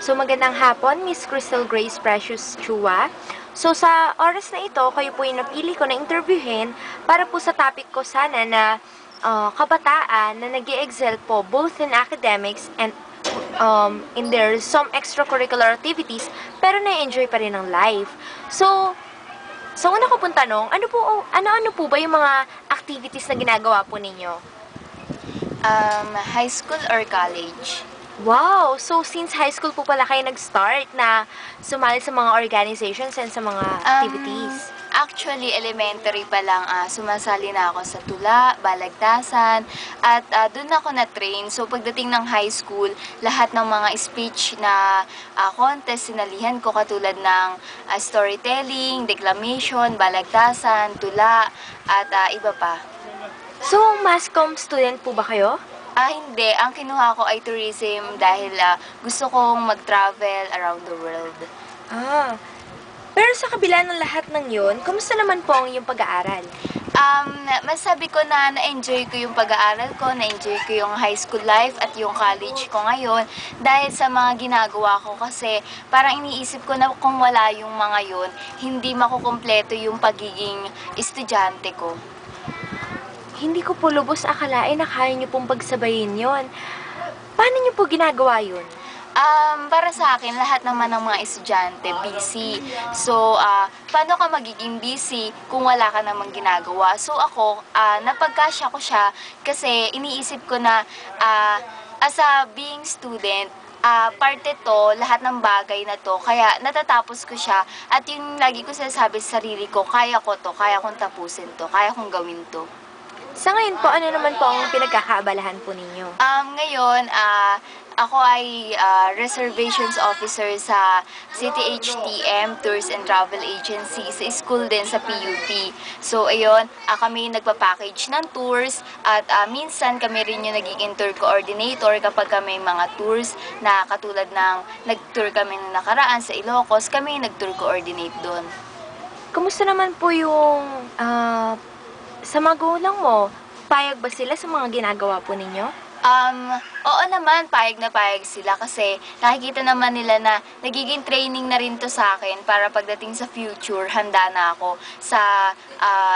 So magandang hapon, Miss Crystal Grace Precious Chua. So sa oras na ito, kayo po yung napili ko na interviewin para po sa topic ko sana na kabataan na nag-excel po both in academics and in their some extracurricular activities pero na-enjoy pa rin ang life. So, sa una ko pong tanong, ano po ba yung mga activities na ginagawa po ninyo? High school or college? Wow! So, since high school po pala kayo nag-start na sumali sa mga organizations and sa mga activities? Actually, elementary pa lang, sumasali na ako sa tula, balagtasan, at doon ako na-train. So, pagdating ng high school, lahat ng mga speech na contest, sinalihan ko katulad ng storytelling, declamation, balagtasan, tula, at iba pa. So, mass comm student po ba kayo? Hindi. Ang kinuha ko ay tourism dahil gusto kong mag-travel around the world. Pero sa kabila ng lahat ng yun, kumusta naman po ang iyong pag-aaral? Masabi ko na na-enjoy ko yung pag-aaral ko, na-enjoy ko yung high school life at yung college ko ngayon dahil sa mga ginagawa ko kasi parang iniisip ko na kung wala yung mga yun, hindi makukumpleto yung pagiging estudyante ko. Hindi ko po lubos akalain na kaya niyo pong pagsabayin yon. Paano niyo po ginagawa yun? Para sa akin, lahat naman ng mga estudyante, busy. So, paano ka magiging busy kung wala ka namang ginagawa? So, ako, napagkasya ko siya kasi iniisip ko na as a being student, parte to, lahat ng bagay na to, kaya natatapos ko siya at yung lagi ko sinasabi sa sarili ko, kaya ko to, kaya kong tapusin to, kaya kong gawin to. Sa ngayon po, ano naman po ang pinagkakaabalahan po ninyo? Ngayon, ako ay reservations officer sa City HTM Tours and Travel Agency, sa school din sa PUP. So, ayun, kami nagpa-package ng tours at minsan kami rin yung nagiging tour coordinator kapag kami mga tours na katulad ng nag-tour kami na nakaraan sa Ilocos, kami nag-tour coordinate doon. Kumusta naman po yung sa magulang mo? Payag ba sila sa mga ginagawa po ninyo? Oo naman, payag na payag sila kasi nakikita naman nila na nagiging training na rin to sa akin para pagdating sa future, handa na ako sa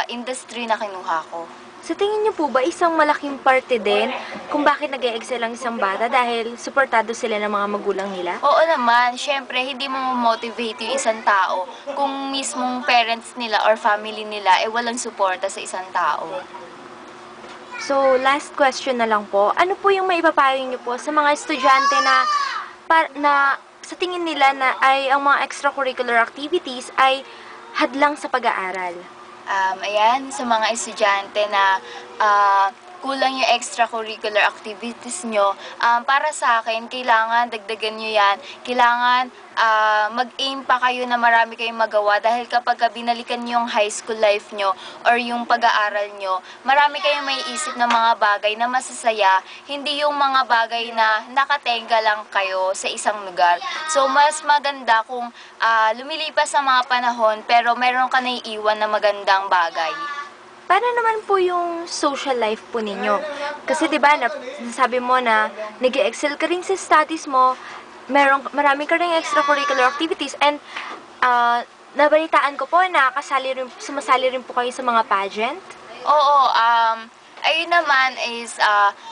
industry na kinuha ko. Sa tingin niyo po ba isang malaking parte din kung bakit nag-e-excel ang isang bata dahil suportado sila ng mga magulang nila? Oo naman, syempre hindi mo motivate yung isang tao kung mismong parents nila or family nila walang suporta sa isang tao. So, last question na lang po. Ano po yung maipapayo niyo po sa mga estudyante na sa tingin nila na ay ang mga extracurricular activities ay hadlang sa pag-aaral? Ayan, sa mga estudyante na kulang yung extracurricular activities nyo, para sa akin, kailangan dagdagan nyo yan. Kailangan mag-aim pa kayo na marami kayong magawa dahil kapag binalikan nyo yung high school life nyo or yung pag-aaral nyo, marami kayong may isip na mga bagay na masasaya, hindi yung mga bagay na nakatenga lang kayo sa isang lugar. So, mas maganda kung lumilipas sa mga panahon pero meron ka naiiwan na magandang bagay. Paano naman po yung social life po ninyo? Kasi 'di ba, nasabi mo na nag-excel ka rin sa studies mo, marami ka ring extracurricular activities and nabalitaan ko po na sumasali rin po kayo sa mga pageant? Oo, ayun naman is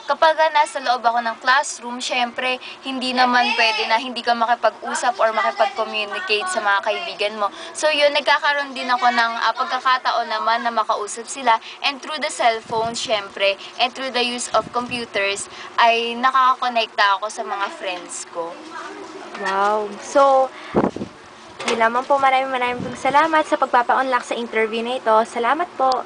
kapag nasa loob ako ng classroom, syempre hindi naman pwede na hindi ka makipag-usap or makipag-communicate sa mga kaibigan mo. So yun, nagkakaroon din ako ng pagkakataon naman na makausap sila and through the cellphone, syempre, and through the use of computers, ay nakakakonekta ako sa mga friends ko. Wow! So, yun lamang po, maraming pong salamat sa pagpapa-unlock sa interview na ito. Salamat po!